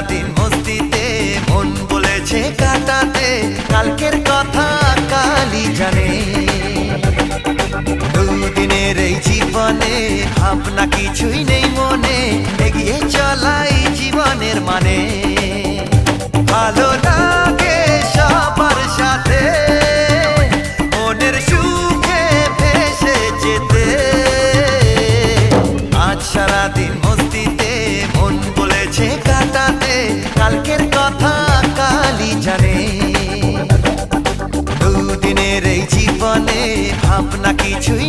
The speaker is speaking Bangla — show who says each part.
Speaker 1: সারাদিন মস্তিতে মন বলেছে কাটাতে, কালকের কথা কালই জানে। দুদিনের এই জীবনে ভাবনা কিছুই নেই মনে, এগিয়ে চলাই জীবনের মানে। ভালো লাগে সবার সাথে মনের সুখে ভেসে যেতে। আজ সারাদিন মস্তিতে মন বলেছে কাটাতে, কালকের কথা কালই জানে। দুদিনের এই জীবনে ভাবনা কিছুই